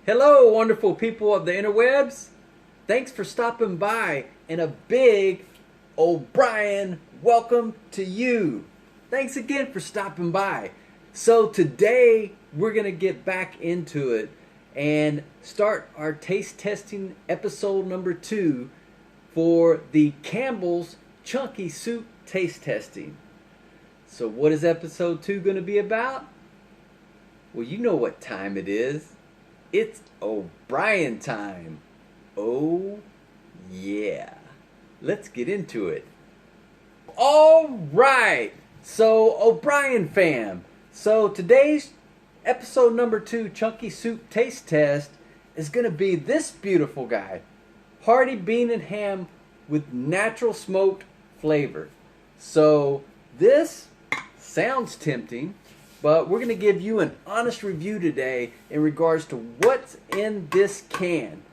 Hello, wonderful people of the interwebs. Thanks for stopping by, and a big O'Brien welcome to you. Thanks again for stopping by. So today we're going to get back into it and start our taste testing episode number 2 for the Campbell's Chunky Soup taste testing. So what is episode 2 going to be about? Well, you know what time it is. It's OBrian time. Oh, yeah. Let's get into it. All right. So, O'Brien fam. So, today's episode number 2 Chunky Soup Taste Test is going to be this beautiful guy. Hearty Bean and Ham with natural smoked flavor. So, this sounds tempting. But we're going to give you an honest review today in regards to what's in this can.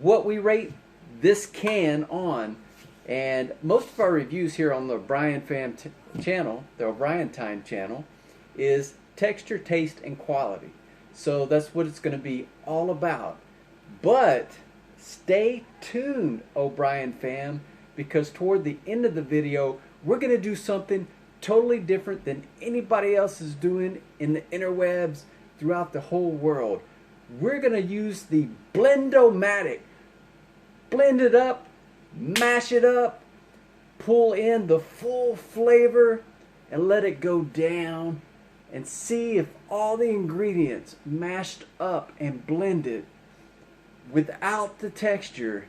What we rate this can on. And most of our reviews here on the O'Brien Fam channel, the OBrian Time channel, is texture, taste, and quality. So that's what it's going to be all about. But stay tuned, O'Brien Fam, because toward the end of the video, we're going to do something totally different than anybody else is doing in the interwebs throughout the whole world. We're going to use the Blend-O-Matic. Blend it up, mash it up, pull in the full flavor, and let it go down and see if all the ingredients mashed up and blended without the texture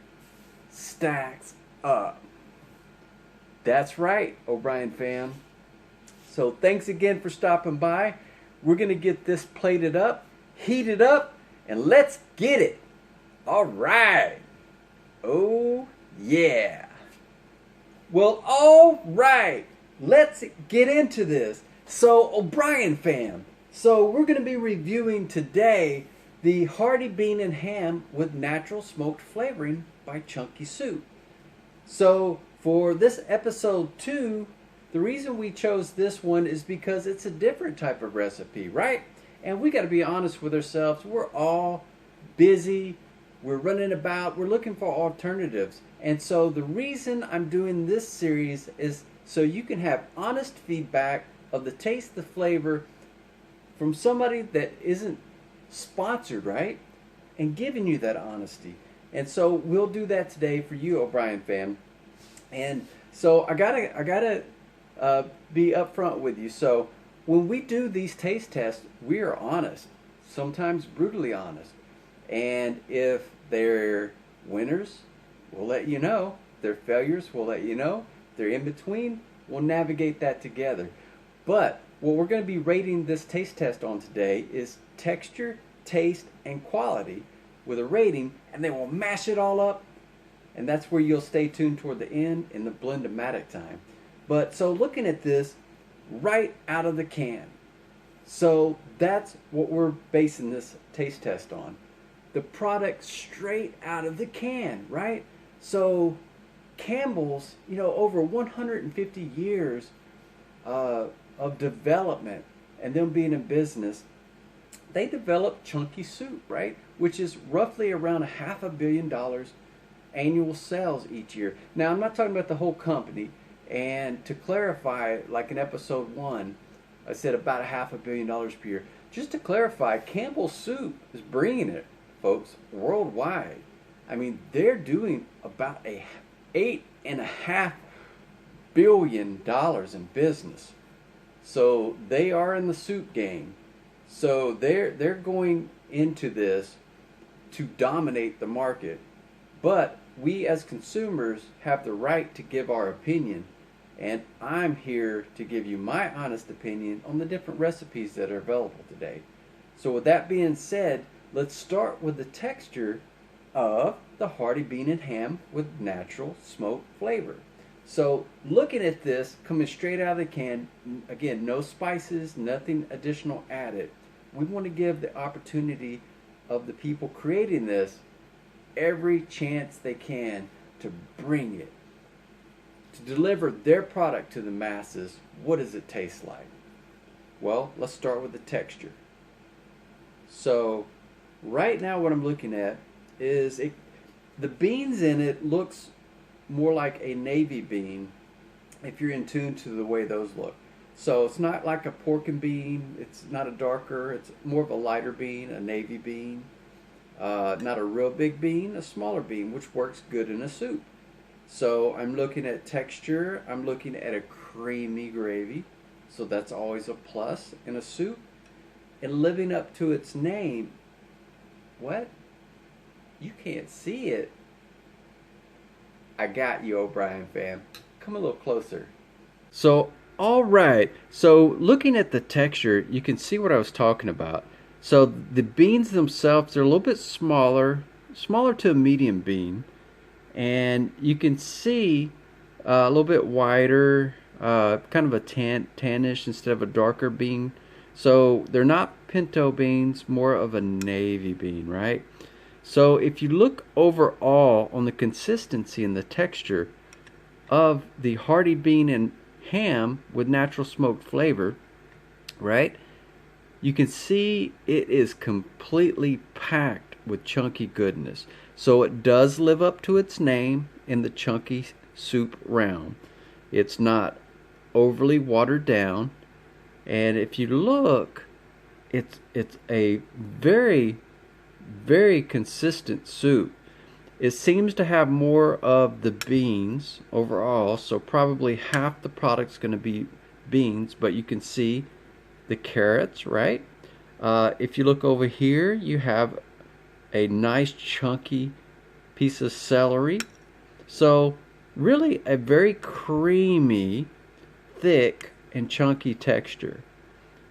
stacks up. That's right, O'Brien fam. So thanks again for stopping by. We're going to get this plated up, heated up, and let's get it. All right. Oh, yeah. Well, all right. Let's get into this. So, O'Brien fam. So we're going to be reviewing today the Hearty Bean and Ham with natural smoked flavoring by Chunky Soup. So for this episode 2, the reason we chose this one is because it's a different type of recipe, right? And we got to be honest with ourselves. We're all busy. We're running about. We're looking for alternatives. And so the reason I'm doing this series is so you can have honest feedback of the taste, the flavor from somebody that isn't sponsored, right? And giving you that honesty. And so we'll do that today for you, O'Brien fam. And so I gotta be upfront with you. So when we do these taste tests, we are honest, sometimes brutally honest. And if they're winners, we'll let you know. If they're failures, we'll let you know. If they're in between, we'll navigate that together. But what we're going to be rating this taste test on today is texture, taste, and quality with a rating, and then we'll mash it all up. And that's where you'll stay tuned toward the end in the Blend-O-Matic time. But so looking at this right out of the can. So that's what we're basing this taste test on. The product straight out of the can, right? So Campbell's, over 150 years of development and them being in business, they developed Chunky Soup, right? Which is roughly around $500 million annual sales each year. Now, I'm not talking about the whole company. And to clarify, like in episode 1, I said about $500 million per year. Just to clarify, Campbell Soup is bringing it, folks, worldwide. I mean, they're doing about $8.5 billion in business. So they are in the soup game. So they're going into this to dominate the market. But we as consumers have the right to give our opinion. And I'm here to give you my honest opinion on the different recipes that are available today. So with that being said, let's start with the texture of the Hearty Bean and Ham with natural smoked flavor. So looking at this, coming straight out of the can, again, no spices, nothing additional added. We want to give the opportunity of the people creating this every chance they can to bring it, to deliver their product to the masses. What does it taste like? Well, let's start with the texture. So right now what I'm looking at is the beans in it looks more like a navy bean if you're in tune to the way those look. So it's not like a pork and bean. It's not a darker. It's more of a lighter bean, a navy bean. Not a real big bean, a smaller bean, which works good in a soup. So I'm looking at texture. I'm looking at a creamy gravy. So that's always a plus in a soup. And living up to its name. What? You can't see it. I got you, O'Brien fam. Come a little closer. So, alright. So, looking at the texture, you can see what I was talking about. So, the beans themselves, they're a little bit smaller to a medium bean. And you can see a little bit wider, kind of a tannish instead of a darker bean. So, they're not pinto beans, more of a navy bean, right? So if you look overall on the consistency and the texture of the Hearty Bean and Ham with natural smoked flavor, right? You can see it is completely packed with chunky goodness. So it does live up to its name in the chunky soup realm. It's not overly watered down. And if you look, it's a very consistent soup. It seems to have more of the beans overall, so probably half the product's going to be beans, but you can see the carrots, right? If you look over here, you have a nice chunky piece of celery. So really a very creamy, thick, and chunky texture.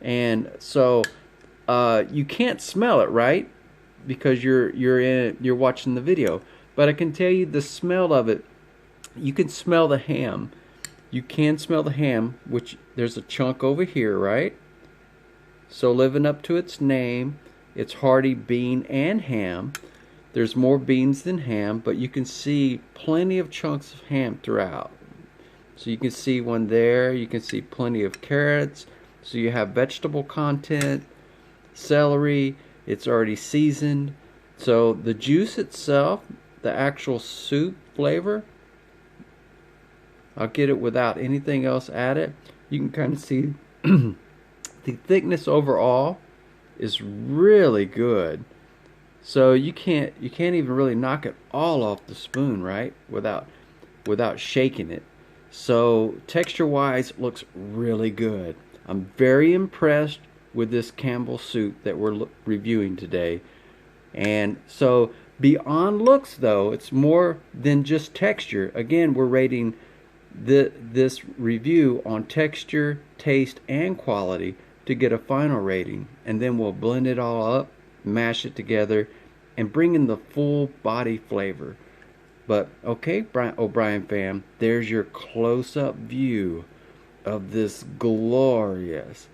And so you can't smell it, right? Because you're watching the video, but I can tell you the smell of it. You can smell the ham. You can smell the ham, which there's a chunk over here, right? So living up to its name, it's Hearty Bean and Ham. There's more beans than ham, but you can see plenty of chunks of ham throughout. So you can see one there. You can see plenty of carrots. So you have vegetable content, celery. It's already seasoned. So the juice itself, the actual soup flavor, I'll get it without anything else added. You can kind of see the thickness overall is really good. So you can't even really knock it all off the spoon, right? Without shaking it. So texture wise, looks really good. I'm very impressed with this Campbell soup that we're reviewing today. And so beyond looks though, it's more than just texture. Again, we're rating this review on texture, taste, and quality to get a final rating. And then we'll blend it all up, mash it together, and bring in the full body flavor. But okay, O'Brien fam, there's your close-up view of this glorious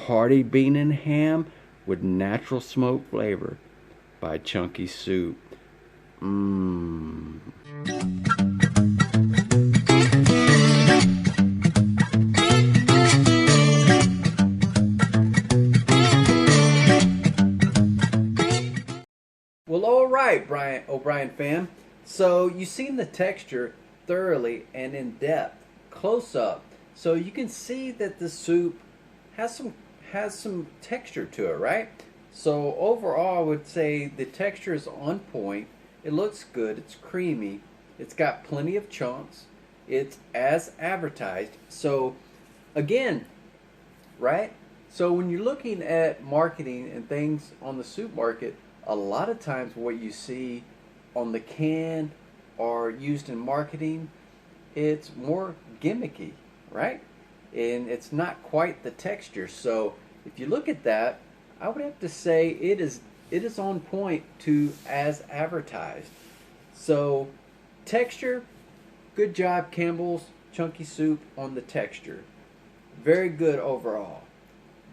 Hearty Bean and Ham with natural smoke flavor by Chunky Soup. Well, all right, O'Brien fam. So you've seen the texture thoroughly and in depth, close up. So you can see that the soup has some texture to it, right? So overall, I would say the texture is on point. It looks good. It's creamy. It's got plenty of chunks. It's as advertised. So again, right? So when you're looking at marketing and things on the soup market, a lot of times what you see on the can or used in marketing, it's more gimmicky, right? And it's not quite the texture. So if you look at that, I would have to say it is on point to as advertised. So texture, good job Campbell's Chunky Soup on the texture. Very good overall.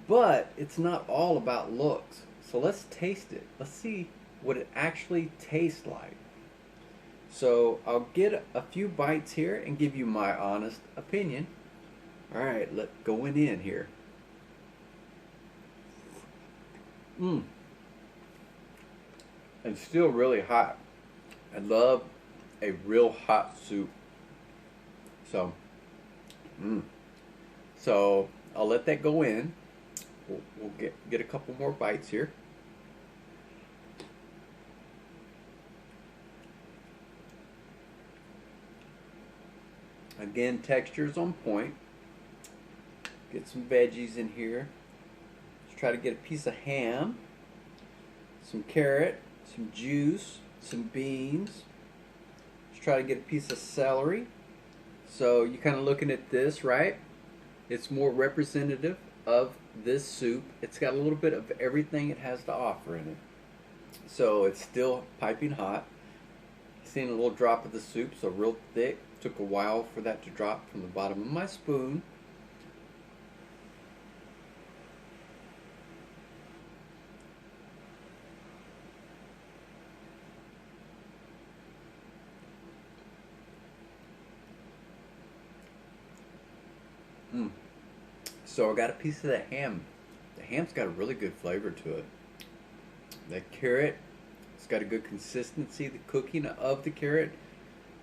But it's not all about looks. So let's taste it. Let's see what it actually tastes like. So I'll get a few bites here and give you my honest opinion. Alright, let's go in here. and still really hot. I love a real hot soup. So, so I'll let that go in. We'll get a couple more bites here. Again, texture is on point. Get some veggies in here. Let's try to get a piece of ham, some carrot, some juice, some beans. Let's try to get a piece of celery. So you're kind of looking at this, right? It's more representative of this soup. It's got a little bit of everything it has to offer in it. So it's still piping hot. Seeing a little drop of the soup, so real thick. Took a while for that to drop from the bottom of my spoon. So I got a piece of the ham. The ham's got a really good flavor to it. The carrot, it's got a good consistency. The cooking of the carrot,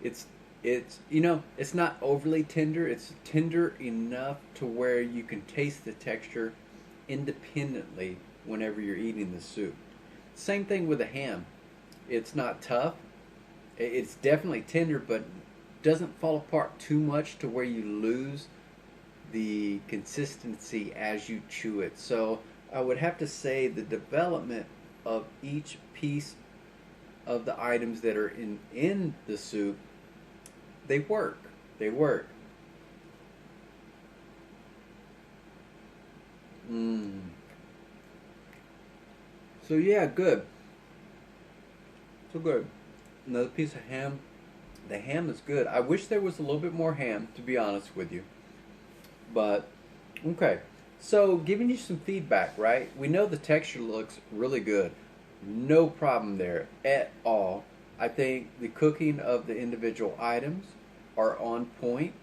it's you know, it's not overly tender. It's tender enough to where you can taste the texture independently whenever you're eating the soup. Same thing with the ham. It's not tough. It's definitely tender, but doesn't fall apart too much to where you lose the consistency as you chew it. So I would have to say the development of each piece of the items that are in the soup, they work. They work. So yeah, good. So good. Another piece of ham. The ham is good. I wish there was a little bit more ham, to be honest with you. But, okay. So, giving you some feedback, right? We know the texture looks really good. No problem there at all. I think the cooking of the individual items are on point,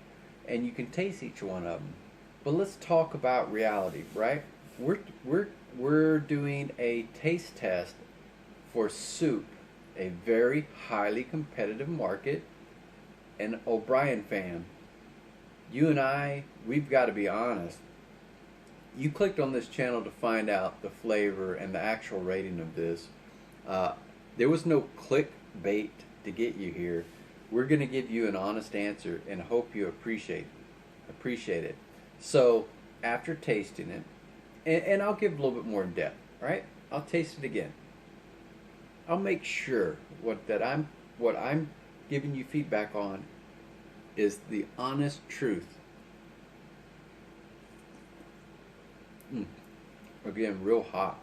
and you can taste each one of them. But let's talk about reality, right? We're doing a taste test for soup, a very highly competitive market, an OBrian fan. You and I, we've got to be honest. You clicked on this channel to find out the flavor and the actual rating of this. There was no clickbait to get you here. We're going to give you an honest answer and hope you appreciate it. So after tasting it, and I'll give a little bit more in depth, right? I'll taste it again. I'll make sure what I'm giving you feedback on is the honest truth. Again, real hot.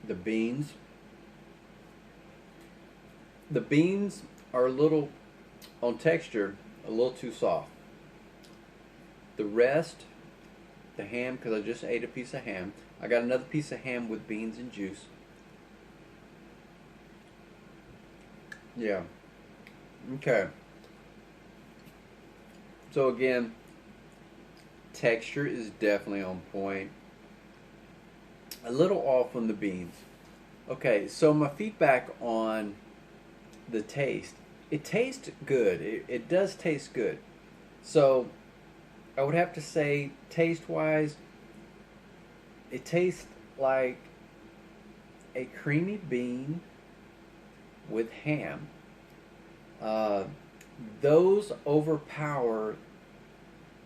The beans are a little, on texture, a little too soft. The rest, the ham, because I just ate a piece of ham. I got another piece of ham with beans and juice. Yeah. Okay. So again, texture is definitely on point. A little off on the beans. Okay, so my feedback on the taste. It tastes good. It does taste good. So I would have to say, taste-wise, it tastes like a creamy bean with ham. Those overpower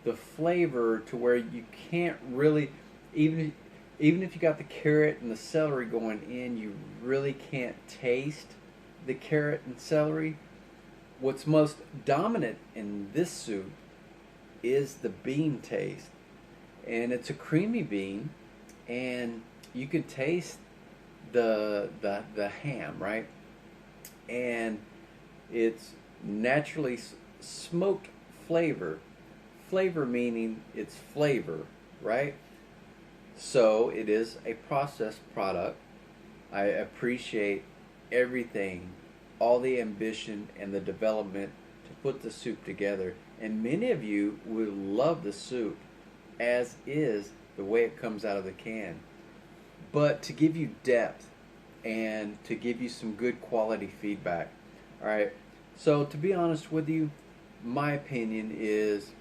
the flavor to where you can't really, even if you got the carrot and the celery going in, you really can't taste the carrot and celery. What's most dominant in this soup is the bean taste, and it's a creamy bean, and you can taste the ham, right? And it's naturally smoked flavor. Flavor meaning it's flavor, right? So it is a processed product. I appreciate everything, all the ambition and the development to put the soup together. And many of you will love the soup as is the way it comes out of the can. but to give you depth and to give you some good quality feedback. All right. So to be honest with you, my opinion is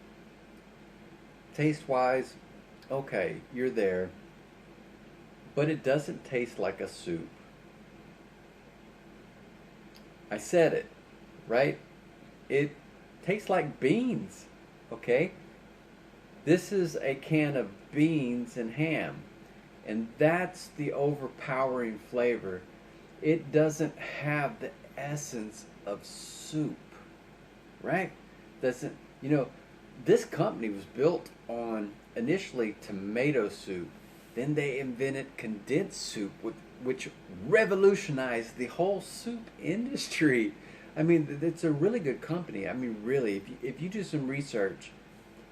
taste wise, okay, you're there, but it doesn't taste like a soup. I said it, right? It tastes like beans, okay? This is a can of beans and ham, and that's the overpowering flavor. It doesn't have the essence of soup, right? Doesn't, you know, this company was built on initially tomato soup. Then they invented condensed soup, which revolutionized the whole soup industry. I mean, it's a really good company. I mean, really, if you do some research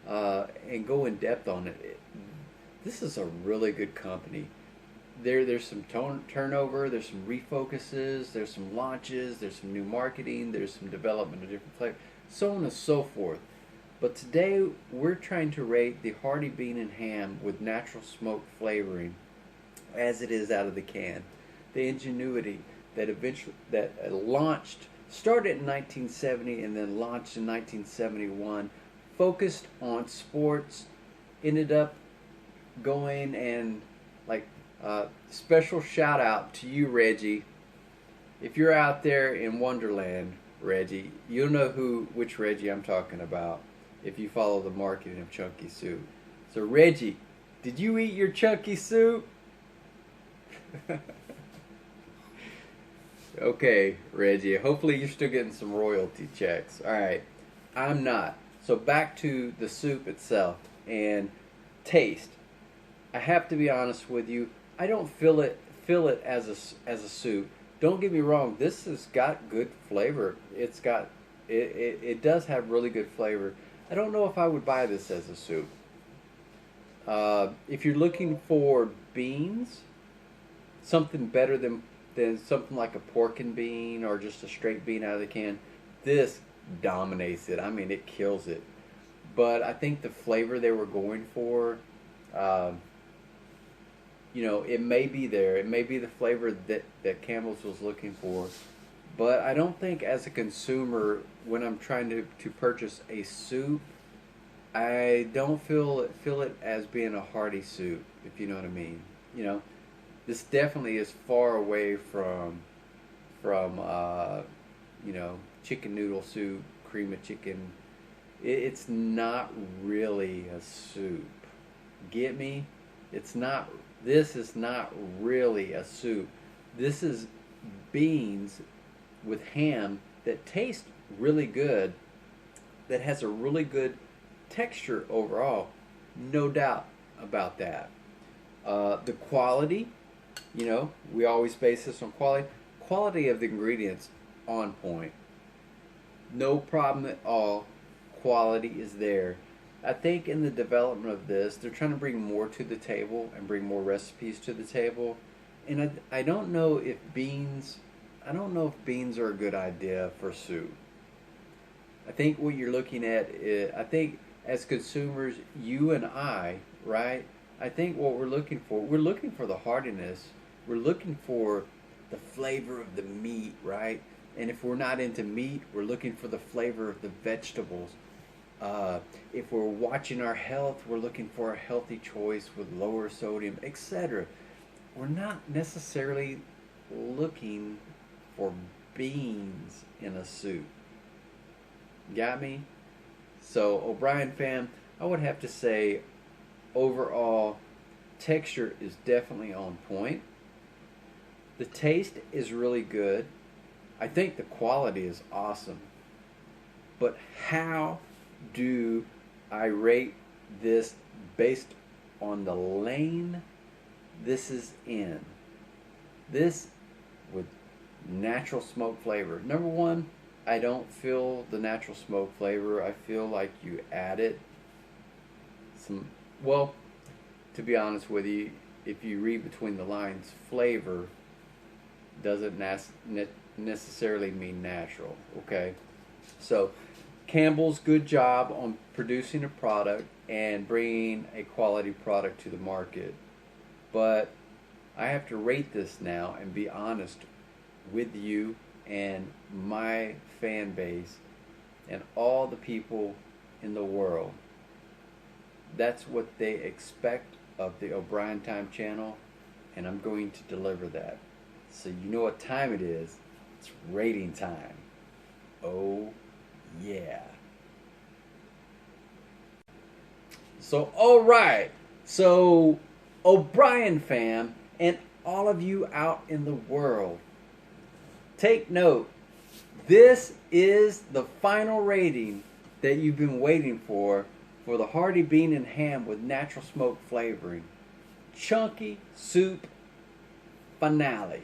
and go in depth on it, this is a really good company. There's some turnover, there's some refocuses, there's some launches, there's some new marketing, there's some development of different flavors, so on and so forth. But today we're trying to rate the Hearty Bean and Ham with natural smoke flavoring as it is out of the can. The ingenuity that eventually launched, started in 1970 and then launched in 1971, focused on sports, ended up going and like special shout out to you, Reggie. If you're out there in Wonderland, Reggie, you'll know which Reggie I'm talking about if you follow the marketing of Chunky Soup. So Reggie, did you eat your Chunky Soup? Okay, Reggie, hopefully you're still getting some royalty checks. Alright, I'm not. So back to the soup itself and taste. I have to be honest with you, I don't feel it as a soup. Don't get me wrong, this has got good flavor. It does have really good flavor. I don't know if I would buy this as a soup. If you're looking for beans, something better than something like a pork and bean or just a straight bean out of the can, this dominates it. I mean, it kills it. But I think the flavor they were going for, it may be there. It may be the flavor that Campbell's was looking for. But I don't think as a consumer, when I'm trying to purchase a soup, I don't feel it as being a hearty soup, if you know what I mean. This definitely is far away from chicken noodle soup, cream of chicken. It's not really a soup. Get me? This is not really a soup. This is beans with ham that tastes really good, that has a really good texture overall. No doubt about that. The quality, we always base this on quality. Quality of the ingredients, on point. No problem at all. Quality is there. I think in the development of this, they're trying to bring more to the table and bring more recipes to the table. And I don't know if beans are a good idea for soup. I think what you're looking at is, I think as consumers, you and I, right? I think what we're looking for the heartiness. We're looking for the flavor of the meat, right? And if we're not into meat, we're looking for the flavor of the vegetables. If we're watching our health, we're looking for a healthy choice with lower sodium, etc. We're not necessarily looking for beans in a soup. Got me? So, OBrian fam, I would have to say overall texture is definitely on point. The taste is really good. I think the quality is awesome. But how do I rate this based on the lane this is in? This with natural smoke flavor. Number one, I don't feel the natural smoke flavor. I feel like you added some, well, to be honest with you, if you read between the lines, flavor doesn't necessarily mean natural, okay? So Campbell's good job on producing a product and bringing a quality product to the market, but I have to rate this now and be honest with you and my fan base and all the people in the world. That's what they expect of the OBrian Time channel, and I'm going to deliver that. So you know what time it is. It's rating time. Oh yeah. So alright. So OBrian fam and all of you out in the world, take note. This is the final rating that you've been waiting for the Hearty Bean and Ham with natural smoke flavoring. Chunky soup finale.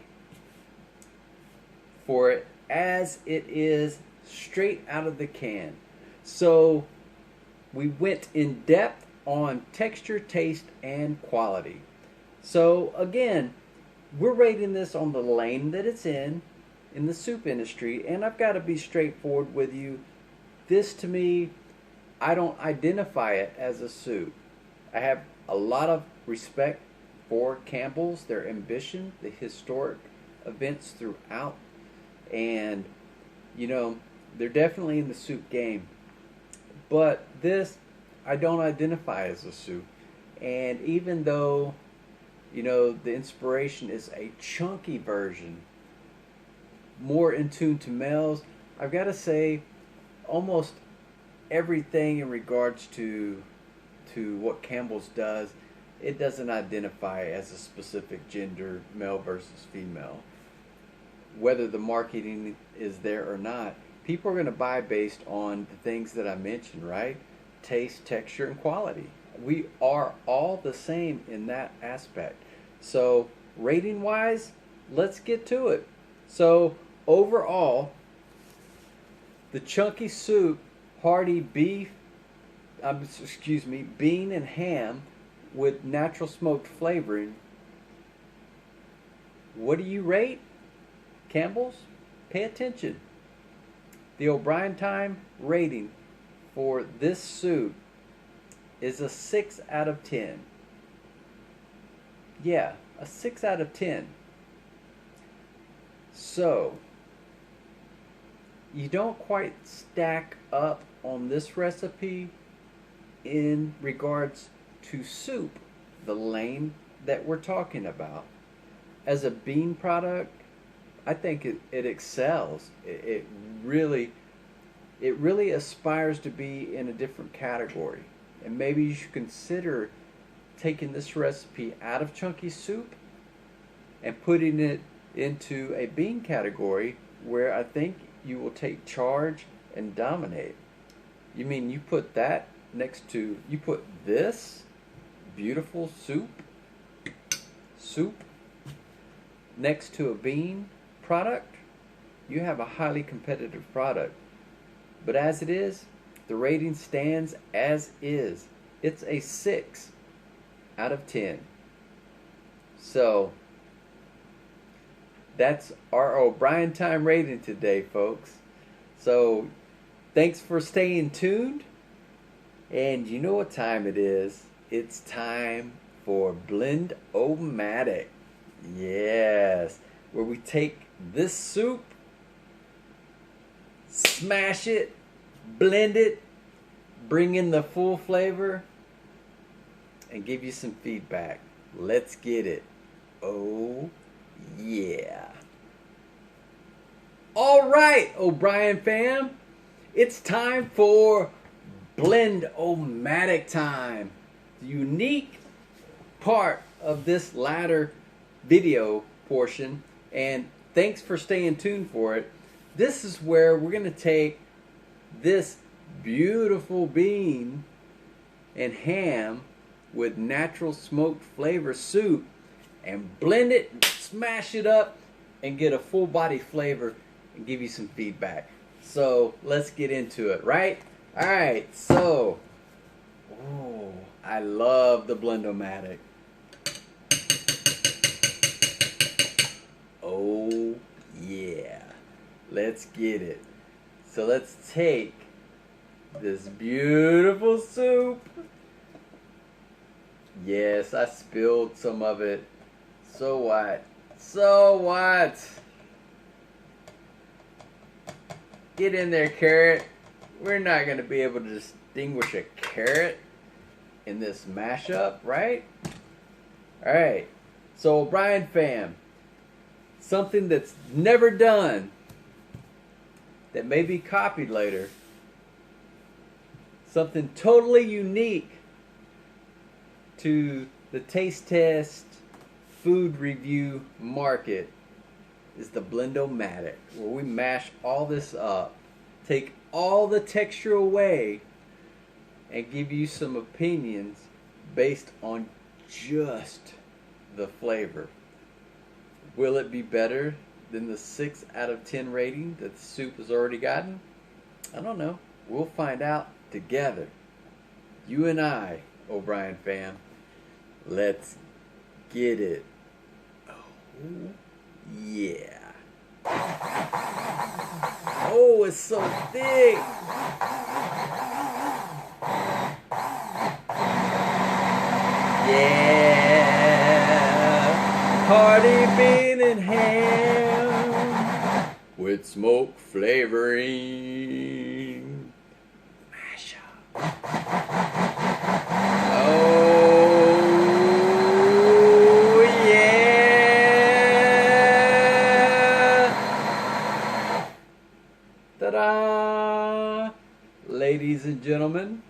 For it as it is straight out of the can. So we went in depth on texture, taste, and quality. So again, we're rating this on the lane that it's in the soup industry, and I've got to be straightforward with you. This to me, I don't identify it as a soup. I have a lot of respect for Campbell's, their ambition, the historic events throughout, and you know, they're definitely in the soup game. But this, I don't identify as a soup. And even though, you know, the inspiration is a chunky version, more in tune to males, I've got to say almost everything in regards to what Campbell's does, it doesn't identify as a specific gender, male versus female. Whether the marketing is there or not, people are going to buy based on the things that I mentioned, right? Taste, texture, and quality. We are all the same in that aspect. So rating wise, let's get to it. So overall, the chunky soup Hearty bean and ham with natural smoked flavoring. What do you rate? Campbell's? Pay attention. The OBrian Time rating for this soup is a 6 out of 10. Yeah, a 6 out of 10. So, you don't quite stack up on this recipe in regards to soup, the lane that we're talking about. As a bean product, I think it excels. It really aspires to be in a different category. And maybe you should consider taking this recipe out of chunky soup and putting it into a bean category where I think you will take charge and dominate. You mean you put that next to, you put this beautiful soup next to a bean product, you have a highly competitive product. But as it is, the rating stands as is. It's a 6 out of 10. So that's our OBrian Time rating today, folks. So thanks for staying tuned. And you know what time it is. It's time for Blend-O-Matic. Yes. Where we take this soup, smash it, blend it, bring in the full flavor, and give you some feedback. Let's get it. Oh yeah. Alright, OBrian fam. It's time for Blend-O-Matic time. The unique part of this latter video portion, and thanks for staying tuned for it. This is where we're going to take this beautiful bean and ham with natural smoked flavor soup and blend it, smash it up, and get a full body flavor and give you some feedback. So let's get into it, right? Alright, so I love the Blend-O-Matic. Oh yeah. Let's get it. So let's take this beautiful soup. Yes, I spilled some of it. So what? So what? Get in there, carrot. We're not going to be able to distinguish a carrot in this mashup, right? Alright. So, O'Brien fam, something that's never done, that may be copied later, something totally unique to the taste test food review market is the Blend-O-Matic, where we mash all this up, take all the texture away, and give you some opinions based on just the flavor. Will it be better than the 6 out of 10 rating that the soup has already gotten? I don't know. We'll find out together. You and I, O'Brien fam. Let's get it. Oh, yeah. Oh, it's so thick. Yeah. Hearty Bean and Ham with smoke flavoring. Mash up. Oh, yeah. Ta-da. Ladies and gentlemen,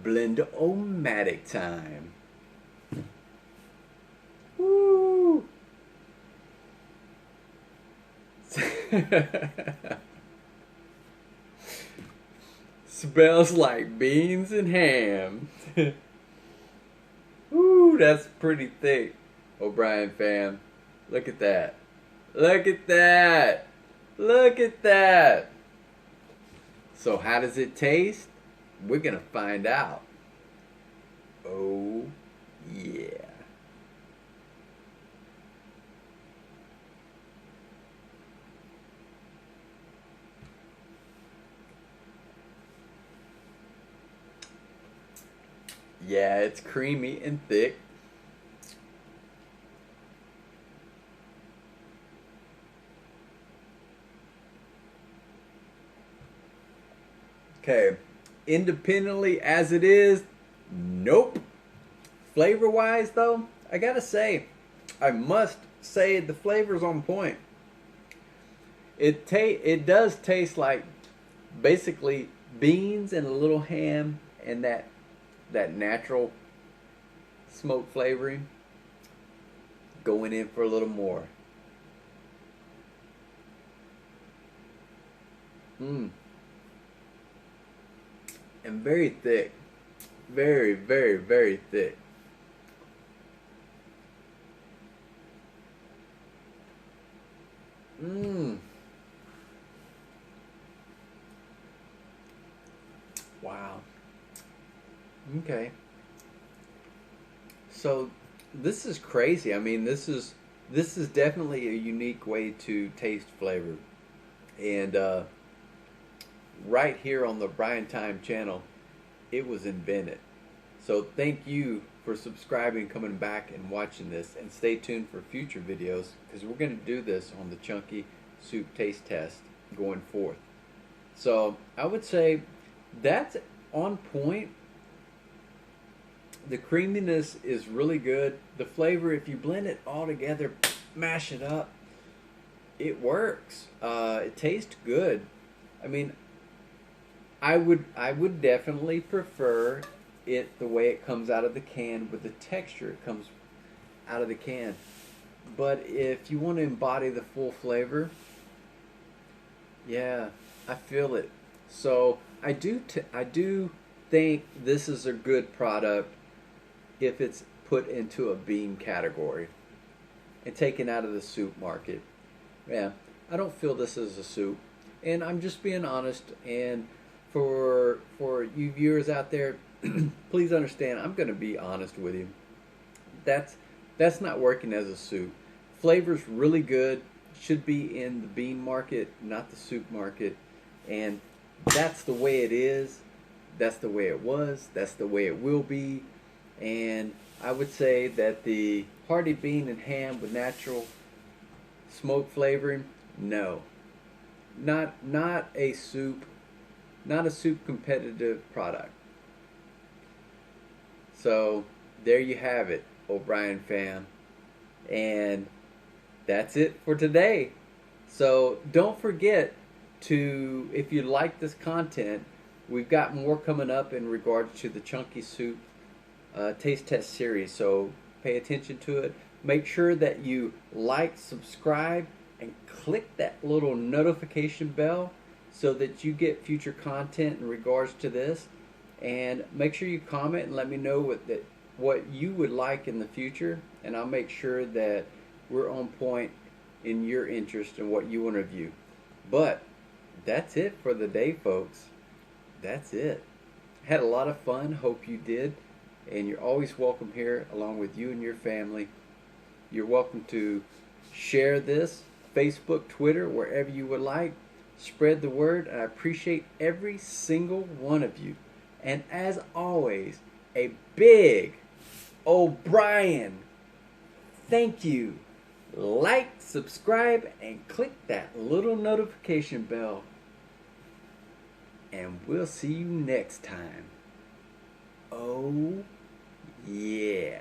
Blend-O-Matic time. Woo! Smells like beans and ham. Woo, that's pretty thick, O'Brien fam. Look at that. Look at that. Look at that. So how does it taste? We're gonna find out. Oh, yeah. Yeah, it's creamy and thick. Okay, independently as it is, nope. Flavor wise though, I gotta say, I must say the flavor's on point. It does taste like basically beans and a little ham and that natural smoke flavoring going in for a little more. And very thick. Very, very, very thick. Wow. Okay. So this is crazy. I mean, this is definitely a unique way to taste flavor. And right here on the OBrian Time channel, it was invented. So thank you for subscribing, coming back and watching this, and stay tuned for future videos because we're going to do this on the chunky soup taste test going forth. So I would say that's on point. The creaminess is really good. The flavor, if you blend it all together, mash it up, it works. It tastes good. I mean, I would definitely prefer it the way it comes out of the can, with the texture it comes out of the can. But if you want to embody the full flavor, yeah, I feel it. So I do think this is a good product if it's put into a bean category and taken out of the soup market. Yeah, I don't feel this is a soup, and I'm just being honest. And for you viewers out there, please understand, I'm going to be honest with you. That's not working as a soup. Flavor's really good. Should be in the bean market, not the soup market. And that's the way it is. That's the way it was. That's the way it will be. And I would say that the Hearty Bean and Ham with natural smoke flavoring, no. Not a soup, not a soup competitive product. So there you have it, O'Brien fam. And that's it for today. So don't forget to, if you like this content, we've got more coming up in regards to the Chunky Soup taste test series. So pay attention to it. Make sure that you like, subscribe, and click that little notification bell so that you get future content in regards to this. And make sure you comment and let me know what you would like in the future, and I'll make sure that we're on point in your interest and what you want to view. But that's it for the day, folks. That's it. Had a lot of fun. Hope you did. And you're always welcome here along with you and your family. You're welcome to share this, Facebook, Twitter, wherever you would like. Spread the word, and I appreciate every single one of you. And as always, a big O'Brien thank you. Like, subscribe, and click that little notification bell. And we'll see you next time. Oh, yeah.